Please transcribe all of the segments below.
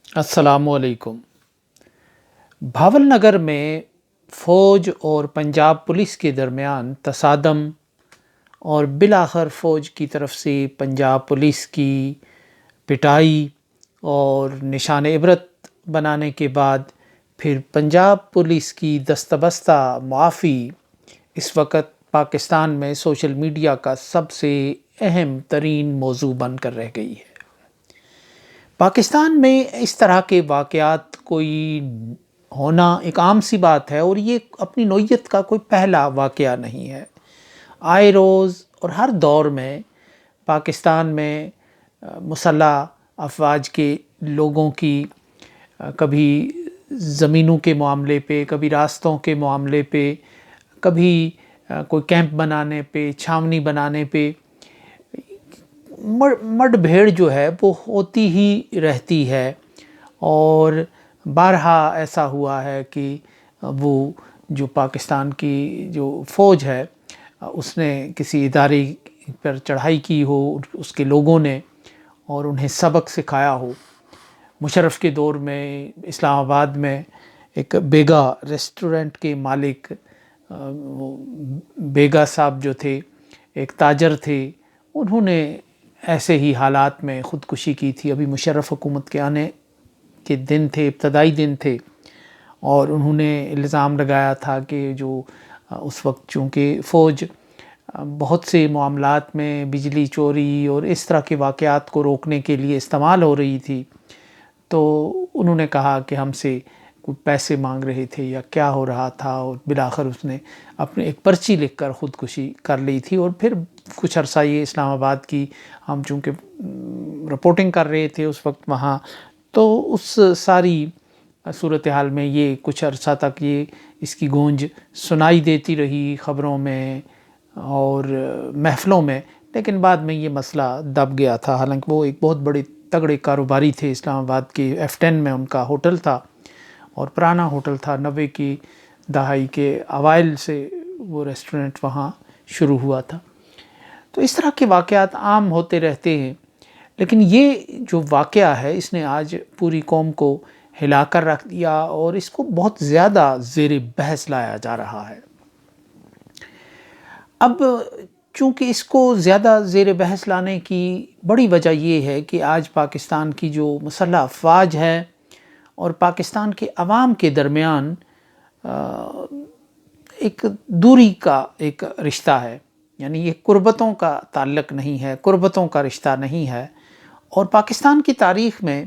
السلام علیکم۔ بھاول نگر میں فوج اور پنجاب پولیس کے درمیان تصادم اور بالآخر فوج کی طرف سے پنجاب پولیس کی پٹائی اور نشان عبرت بنانے کے بعد پھر پنجاب پولیس کی دستبستہ معافی اس وقت پاکستان میں سوشل میڈیا کا سب سے اہم ترین موضوع بن کر رہ گئی ہے۔ پاکستان میں اس طرح کے واقعات کوئی ہونا ایک عام سی بات ہے، اور یہ اپنی نوعیت کا کوئی پہلا واقعہ نہیں ہے۔ آئے روز اور ہر دور میں پاکستان میں مسلح افواج کے لوگوں کی کبھی زمینوں کے معاملے پہ، کبھی راستوں کے معاملے پہ، کبھی کوئی کیمپ بنانے پہ، چھاونی بنانے پہ مڈ بھیڑ جو ہے وہ ہوتی ہی رہتی ہے، اور بارہا ایسا ہوا ہے کہ وہ جو پاکستان کی جو فوج ہے اس نے کسی ادارے پر چڑھائی کی ہو، اس کے لوگوں نے، اور انہیں سبق سکھایا ہو۔ مشرف کے دور میں اسلام آباد میں ایک بیگا ریسٹورنٹ کے مالک بیگا صاحب جو تھے، ایک تاجر تھے، انہوں نے ایسے ہی حالات میں خودکشی کی تھی۔ ابھی مشرف حکومت کے آنے کے دن تھے، ابتدائی دن تھے، اور انہوں نے الزام لگایا تھا کہ جو اس وقت چونکہ فوج بہت سے معاملات میں بجلی چوری اور اس طرح کے واقعات کو روکنے کے لیے استعمال ہو رہی تھی، تو انہوں نے کہا کہ ہم سے کوئی پیسے مانگ رہے تھے یا کیا ہو رہا تھا، اور بالآخر اس نے اپنے ایک پرچی لکھ کر خودکشی کر لی تھی۔ اور پھر کچھ عرصہ یہ اسلام آباد کی ہم چونکہ رپورٹنگ کر رہے تھے اس وقت وہاں، تو اس ساری صورتحال میں یہ کچھ عرصہ تک یہ اس کی گونج سنائی دیتی رہی خبروں میں اور محفلوں میں، لیکن بعد میں یہ مسئلہ دب گیا تھا۔ حالانکہ وہ ایک بہت بڑے تگڑے کاروباری تھے، اسلام آباد کے F10 میں ان کا ہوٹل تھا، اور پرانا ہوٹل تھا، 90 کی دہائی کے اوائل سے وہ ریسٹورنٹ وہاں شروع ہوا تھا۔ تو اس طرح کے واقعات عام ہوتے رہتے ہیں، لیکن یہ جو واقعہ ہے اس نے آج پوری قوم کو ہلا کر رکھ دیا، اور اس کو بہت زیادہ زیر بحث لایا جا رہا ہے۔ اب چونکہ اس کو زیادہ زیر بحث لانے کی بڑی وجہ یہ ہے کہ آج پاکستان کی جو مسلح افواج ہے اور پاکستان کے عوام کے درمیان ایک دوری کا ایک رشتہ ہے، یعنی یہ قربتوں کا تعلق نہیں ہے، قربتوں کا رشتہ نہیں ہے۔ اور پاکستان کی تاریخ میں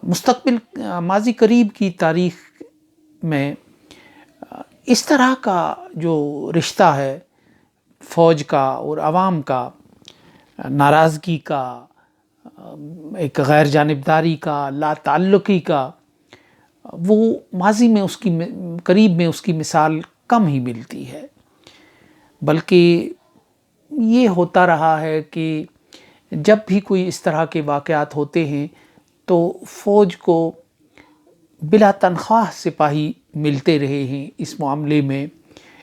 مستقبل ماضی قریب کی تاریخ میں اس طرح کا جو رشتہ ہے فوج کا اور عوام کا، ناراضگی کا، ایک غیر جانبداری کا، لا تعلقی کا، وہ ماضی میں اس کی قریب میں اس کی مثال کم ہی ملتی ہے۔ بلکہ یہ ہوتا رہا ہے کہ جب بھی کوئی اس طرح کے واقعات ہوتے ہیں تو فوج کو بلا تنخواہ سپاہی ملتے رہے ہیں، اس معاملے میں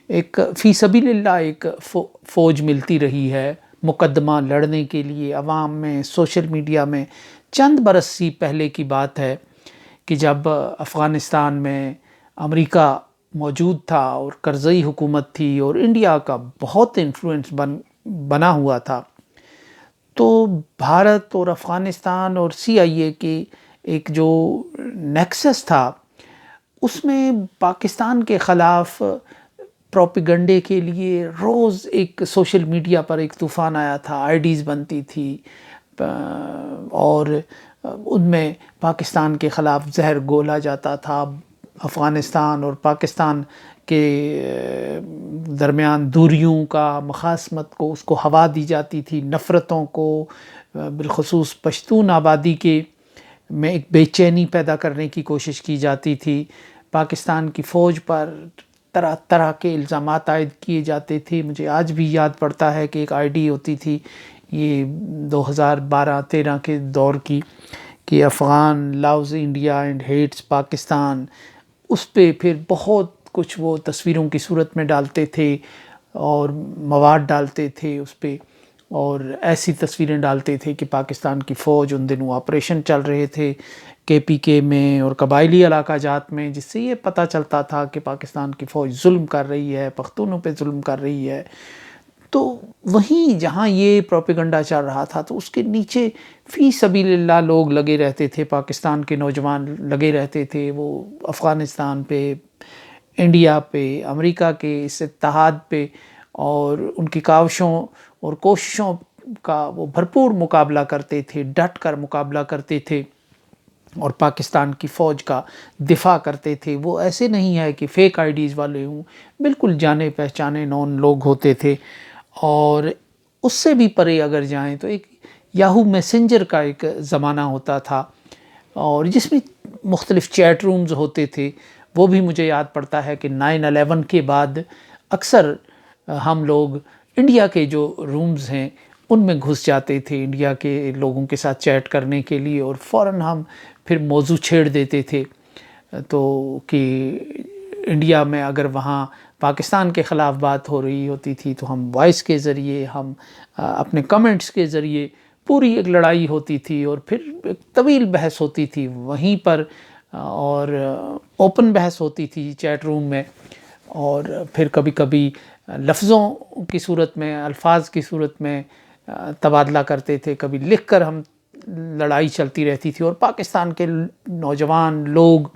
ایک فی سبیل اللہ ایک فوج ملتی رہی ہے مقدمہ لڑنے کے لیے عوام میں، سوشل میڈیا میں۔ چند برس سی پہلے کی بات ہے کہ جب افغانستان میں امریکہ موجود تھا اور کرزئی حکومت تھی اور انڈیا کا بہت انفلوئنس بنا ہوا تھا، تو بھارت اور افغانستان اور CIA کے ایک جو نیکسس تھا، اس میں پاکستان کے خلاف پروپیگنڈے کے لیے روز ایک سوشل میڈیا پر ایک طوفان آیا تھا، IDs بنتی تھی، اور ان میں پاکستان کے خلاف زہر گھولا جاتا تھا۔ افغانستان اور پاکستان کے درمیان دوریوں کا، مخاصمت کو، اس کو ہوا دی جاتی تھی، نفرتوں کو، بالخصوص پشتون آبادی کے میں ایک بے چینی پیدا کرنے کی کوشش کی جاتی تھی۔ پاکستان کی فوج پر طرح طرح کے الزامات عائد کیے جاتے تھے۔ مجھے آج بھی یاد پڑتا ہے کہ ایک ID ہوتی تھی یہ 2012-13 کے دور کی، کہ Afghan loves India and hates Pakistan, اس پہ پھر بہت کچھ وہ تصویروں کی صورت میں ڈالتے تھے اور مواد ڈالتے تھے اس پہ، اور ایسی تصویریں ڈالتے تھے کہ پاکستان کی فوج ان دنوں آپریشن چل رہے تھے KPK میں اور قبائلی علاقہ جات میں، جس سے یہ پتہ چلتا تھا کہ پاکستان کی فوج ظلم کر رہی ہے، پختونوں پہ ظلم کر رہی ہے۔ تو وہیں جہاں یہ پروپیگنڈا چل رہا تھا تو اس کے نیچے فی سبیل اللہ لوگ لگے رہتے تھے، پاکستان کے نوجوان لگے رہتے تھے، وہ افغانستان پہ، انڈیا پہ، امریکہ کے اس اتحاد پہ اور ان کی کاوشوں اور کوششوں کا وہ بھرپور مقابلہ کرتے تھے، ڈٹ کر مقابلہ کرتے تھے اور پاکستان کی فوج کا دفاع کرتے تھے۔ وہ ایسے نہیں ہے کہ فیک آئیڈیز والے ہوں، بالکل جانے پہچانے نون لوگ ہوتے تھے۔ اور اس سے بھی پرے اگر جائیں تو ایک یاہو میسنجر کا ایک زمانہ ہوتا تھا اور جس میں مختلف چیٹ رومز ہوتے تھے۔ وہ بھی مجھے یاد پڑتا ہے کہ 9/11 کے بعد اکثر ہم لوگ انڈیا کے جو رومز ہیں ان میں گھس جاتے تھے انڈیا کے لوگوں کے ساتھ چیٹ کرنے کے لیے، اور فوراً ہم پھر موضوع چھیڑ دیتے تھے تو کہ انڈیا میں اگر وہاں پاکستان کے خلاف بات ہو رہی ہوتی تھی تو ہم وائس کے ذریعے، ہم اپنے کمنٹس کے ذریعے پوری ایک لڑائی ہوتی تھی اور پھر ایک طویل بحث ہوتی تھی وہیں پر، اور اوپن بحث ہوتی تھی چیٹ روم میں، اور پھر کبھی کبھی لفظوں کی صورت میں، الفاظ کی صورت میں تبادلہ کرتے تھے، کبھی لکھ کر ہم لڑائی چلتی رہتی تھی اور پاکستان کے نوجوان لوگ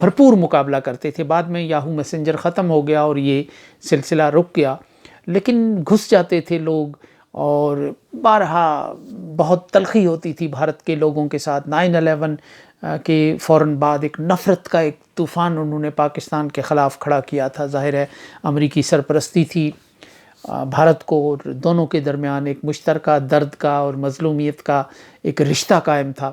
بھرپور مقابلہ کرتے تھے۔ بعد میں یاہو میسنجر ختم ہو گیا اور یہ سلسلہ رک گیا، لیکن گھس جاتے تھے لوگ اور بارہا بہت تلخی ہوتی تھی بھارت کے لوگوں کے ساتھ۔ 9/11 کے فوراً بعد ایک نفرت کا ایک طوفان انہوں نے پاکستان کے خلاف کھڑا کیا تھا۔ ظاہر ہے امریکی سرپرستی تھی، بھارت کو اور دونوں کے درمیان ایک مشترکہ درد کا اور مظلومیت کا ایک رشتہ قائم تھا۔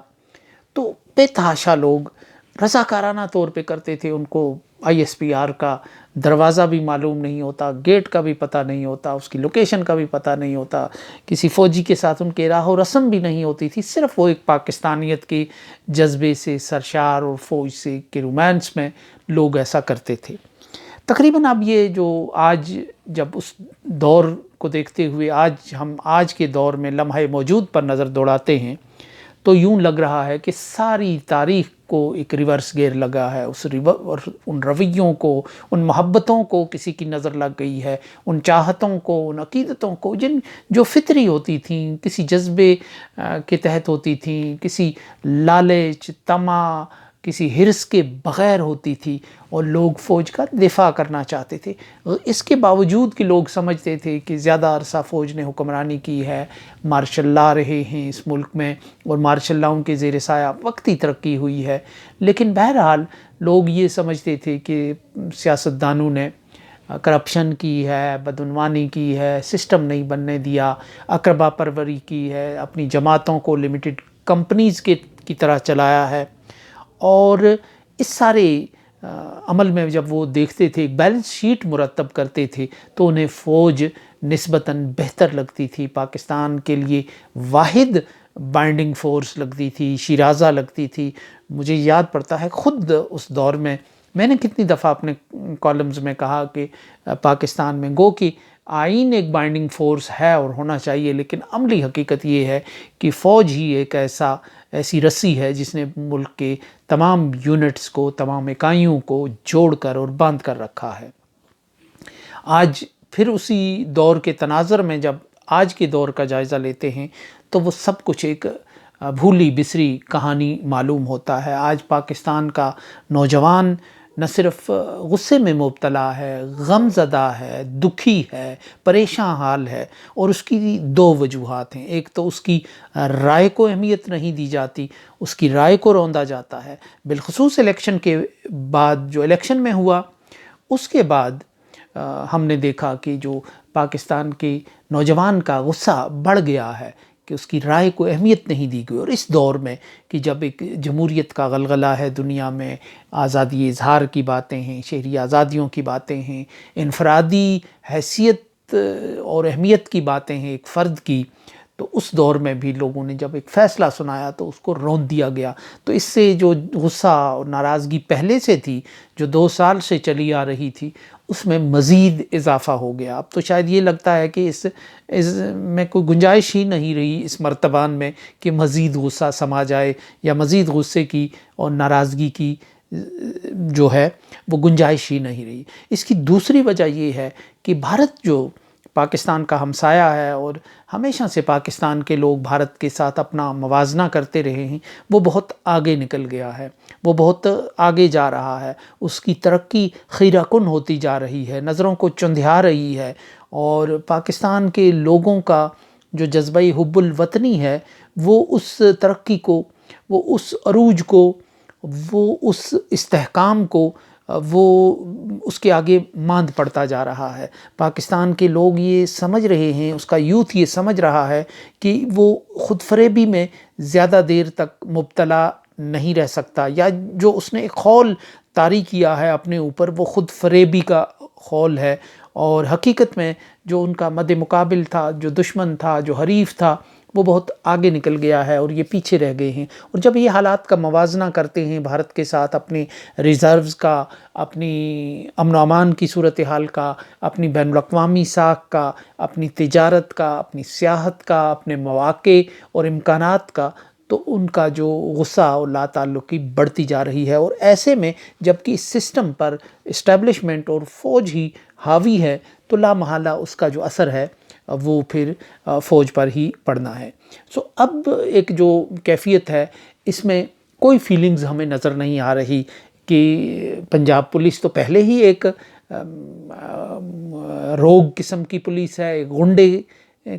تو بے تحاشا لوگ رضاکارانہ طور پہ کرتے تھے، ان کو ISPR کا دروازہ بھی معلوم نہیں ہوتا، گیٹ کا بھی پتہ نہیں ہوتا، اس کی لوکیشن کا بھی پتہ نہیں ہوتا، کسی فوجی کے ساتھ ان کے راہ و رسم بھی نہیں ہوتی تھی، صرف وہ ایک پاکستانیت کے جذبے سے سرشار اور فوج سے کے رومانس میں لوگ ایسا کرتے تھے۔ تقریباً اب یہ جو آج جب اس دور کو دیکھتے ہوئے ہم آج کے دور میں لمحہ موجود پر نظر دوڑاتے ہیں تو یوں لگ رہا ہے کہ ساری تاریخ کو ایک ریورس گیئر لگا ہے، اور ان رویوں کو، ان محبتوں کو کسی کی نظر لگ گئی ہے، ان چاہتوں کو، ان عقیدتوں کو جو فطری ہوتی تھیں، کسی جذبے کے تحت ہوتی تھیں، کسی لالچ، طمع، کسی حرص کے بغیر ہوتی تھی، اور لوگ فوج کا دفاع کرنا چاہتے تھے۔ اس کے باوجود کہ لوگ سمجھتے تھے کہ زیادہ عرصہ فوج نے حکمرانی کی ہے، مارشل لا رہے ہیں اس ملک میں، اور مارشل لاؤں کے زیر سایہ وقتی ترقی ہوئی ہے، لیکن بہرحال لوگ یہ سمجھتے تھے کہ سیاستدانوں نے کرپشن کی ہے، بدعنوانی کی ہے، سسٹم نہیں بننے دیا، اقربا پروری کی ہے، اپنی جماعتوں کو لمیٹڈ کمپنیز کی طرح چلایا ہے۔ اور اس سارے عمل میں جب وہ دیکھتے تھے، ایک بیلنس شیٹ مرتب کرتے تھے، تو انہیں فوج نسبتاً بہتر لگتی تھی، پاکستان کے لیے واحد بائنڈنگ فورس لگتی تھی، شیرازہ لگتی تھی۔ مجھے یاد پڑتا ہے خود اس دور میں نے کتنی دفعہ اپنے کالمز میں کہا کہ پاکستان میں گو کہ آئین ایک بائنڈنگ فورس ہے اور ہونا چاہیے، لیکن عملی حقیقت یہ ہے کہ فوج ہی ایک ایسی رسی ہے جس نے ملک کے تمام یونٹس کو، تمام اکائیوں کو جوڑ کر اور باندھ کر رکھا ہے۔ آج پھر اسی دور کے تناظر میں جب آج کے دور کا جائزہ لیتے ہیں تو وہ سب کچھ ایک بھولی بسری کہانی معلوم ہوتا ہے۔ آج پاکستان کا نوجوان نہ صرف غصے میں مبتلا ہے، غم زدہ ہے، دکھی ہے، پریشان حال ہے، اور اس کی دو وجوہات ہیں۔ ایک تو اس کی رائے کو اہمیت نہیں دی جاتی، اس کی رائے کو روندا جاتا ہے، بالخصوص الیکشن کے بعد جو الیکشن میں ہوا اس کے بعد ہم نے دیکھا کہ جو پاکستان کے نوجوان کا غصہ بڑھ گیا ہے کہ اس کی رائے کو اہمیت نہیں دی گئی۔ اور اس دور میں کہ جب ایک جمہوریت کا غلغلہ ہے دنیا میں، آزادی اظہار کی باتیں ہیں، شہری آزادیوں کی باتیں ہیں، انفرادی حیثیت اور اہمیت کی باتیں ہیں ایک فرد کی، تو اس دور میں بھی لوگوں نے جب ایک فیصلہ سنایا تو اس کو رون دیا گیا. تو اس سے جو غصہ اور ناراضگی پہلے سے تھی، جو 2 سال سے چلی آ رہی تھی، اس میں مزید اضافہ ہو گیا. اب تو شاید یہ لگتا ہے کہ اس میں کوئی گنجائش ہی نہیں رہی اس مرتبان میں کہ مزید غصہ سما جائے، یا مزید غصے کی اور ناراضگی کی جو ہے وہ گنجائش ہی نہیں رہی. اس کی دوسری وجہ یہ ہے کہ بھارت جو پاکستان کا ہمسایہ ہے اور ہمیشہ سے پاکستان کے لوگ بھارت کے ساتھ اپنا موازنہ کرتے رہے ہیں، وہ بہت آگے نکل گیا ہے، وہ بہت آگے جا رہا ہے. اس کی ترقی خیرہ کن ہوتی جا رہی ہے، نظروں کو چندھیا رہی ہے، اور پاکستان کے لوگوں کا جو جذبہ حب الوطنی ہے وہ اس ترقی کو، وہ اس عروج کو، وہ اس استحکام کو، وہ اس کے آگے ماند پڑتا جا رہا ہے. پاکستان کے لوگ یہ سمجھ رہے ہیں، اس کا یوتھ یہ سمجھ رہا ہے کہ وہ خود فریبی میں زیادہ دیر تک مبتلا نہیں رہ سکتا، یا جو اس نے ایک خول طاری کیا ہے اپنے اوپر وہ خود فریبی کا خول ہے. اور حقیقت میں جو ان کا مد مقابل تھا، جو دشمن تھا، جو حریف تھا، وہ بہت آگے نکل گیا ہے اور یہ پیچھے رہ گئے ہیں. اور جب یہ حالات کا موازنہ کرتے ہیں بھارت کے ساتھ، اپنے ریزروز کا، اپنی امن و امان کی صورتحال کا، اپنی بین الاقوامی ساکھ کا، اپنی تجارت کا، اپنی سیاحت کا، اپنے مواقع اور امکانات کا، تو ان کا جو غصہ اور لا تعلقی بڑھتی جا رہی ہے. اور ایسے میں جب کہ اس سسٹم پر اسٹیبلشمنٹ اور فوج ہی حاوی ہے، تو لا محالہ اس کا جو اثر ہے وہ پھر فوج پر ہی پڑنا ہے. اب ایک جو کیفیت ہے اس میں کوئی فیلنگز ہمیں نظر نہیں آ رہی کہ پنجاب پولیس تو پہلے ہی ایک روگ قسم کی پولیس ہے، ایک غنڈے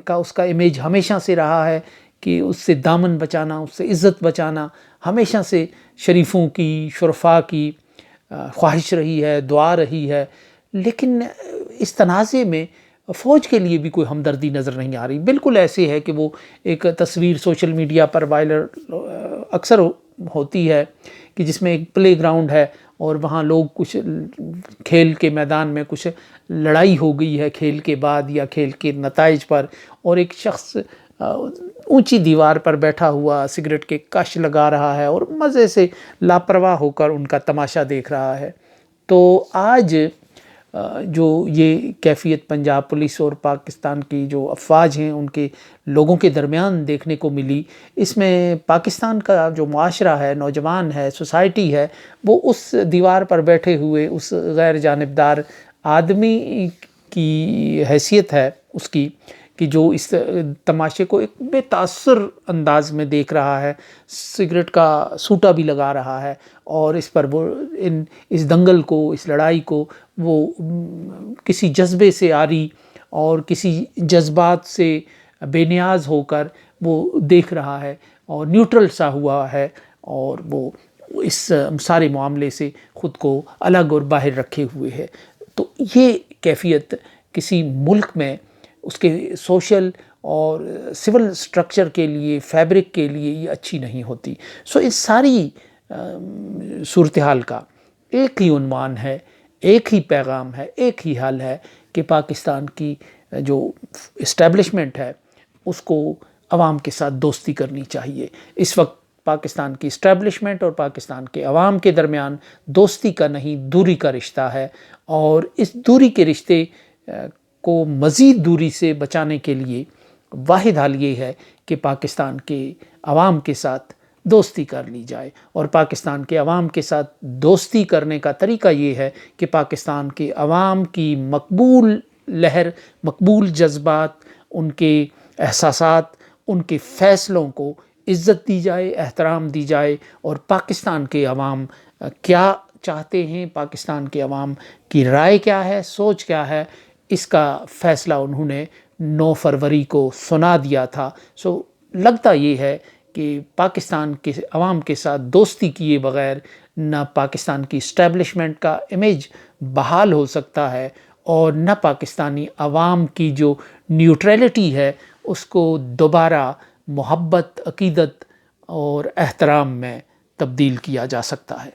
کا اس کا امیج ہمیشہ سے رہا ہے کہ اس سے دامن بچانا، اس سے عزت بچانا ہمیشہ سے شریفوں کی، شرفاء کی خواہش رہی ہے، دعا رہی ہے. لیکن اس تنازع میں فوج کے لیے بھی کوئی ہمدردی نظر نہیں آ رہی. بالکل ایسے ہے کہ وہ ایک تصویر سوشل میڈیا پر وائرل اکثر ہوتی ہے کہ جس میں ایک پلے گراؤنڈ ہے اور وہاں لوگ کچھ کھیل کے میدان میں کچھ لڑائی ہو گئی ہے کھیل کے بعد یا کھیل کے نتائج پر، اور ایک شخص اونچی دیوار پر بیٹھا ہوا سگریٹ کے کش لگا رہا ہے اور مزے سے لاپرواہ ہو کر ان کا تماشا دیکھ رہا ہے. تو آج جو یہ کیفیت پنجاب پولیس اور پاکستان کی جو افواج ہیں ان کے لوگوں کے درمیان دیکھنے کو ملی، اس میں پاکستان کا جو معاشرہ ہے، نوجوان ہے، سوسائٹی ہے، وہ اس دیوار پر بیٹھے ہوئے اس غیر جانبدار آدمی کی حیثیت ہے اس کی کہ جو اس تماشے کو ایک بے تاثر انداز میں دیکھ رہا ہے، سگریٹ کا سوٹا بھی لگا رہا ہے، اور اس پر وہ اس دنگل کو، اس لڑائی کو وہ کسی جذبے سے عاری اور کسی جذبات سے بے نیاز ہو کر وہ دیکھ رہا ہے اور نیوٹرل سا ہوا ہے، اور وہ اس سارے معاملے سے خود کو الگ اور باہر رکھے ہوئے ہے. تو یہ کیفیت کسی ملک میں اس کے سوشل اور سول سٹرکچر کے لیے، فیبرک کے لیے یہ اچھی نہیں ہوتی. اس ساری صورتحال کا ایک ہی عنوان ہے، ایک ہی پیغام ہے، ایک ہی حل ہے کہ پاکستان کی جو اسٹیبلشمنٹ ہے اس کو عوام کے ساتھ دوستی کرنی چاہیے. اس وقت پاکستان کی اسٹیبلشمنٹ اور پاکستان کے عوام کے درمیان دوستی کا نہیں، دوری کا رشتہ ہے، اور اس دوری کے رشتے کو مزید دوری سے بچانے کے لیے واحد حل یہ ہے کہ پاکستان کے عوام کے ساتھ دوستی کر لی جائے. اور پاکستان کے عوام کے ساتھ دوستی کرنے کا طریقہ یہ ہے کہ پاکستان کے عوام کی مقبول لہر، مقبول جذبات، ان کے احساسات، ان کے فیصلوں کو عزت دی جائے، احترام دی جائے. اور پاکستان کے عوام کیا چاہتے ہیں، پاکستان کے عوام کی رائے کیا ہے، سوچ کیا ہے، اس کا فیصلہ انہوں نے 9 فروری کو سنا دیا تھا. لگتا یہ ہے کہ پاکستان کے عوام کے ساتھ دوستی کیے بغیر نہ پاکستان کی اسٹیبلشمنٹ کا امیج بحال ہو سکتا ہے، اور نہ پاکستانی عوام کی جو نیوٹرلٹی ہے اس کو دوبارہ محبت، عقیدت اور احترام میں تبدیل کیا جا سکتا ہے.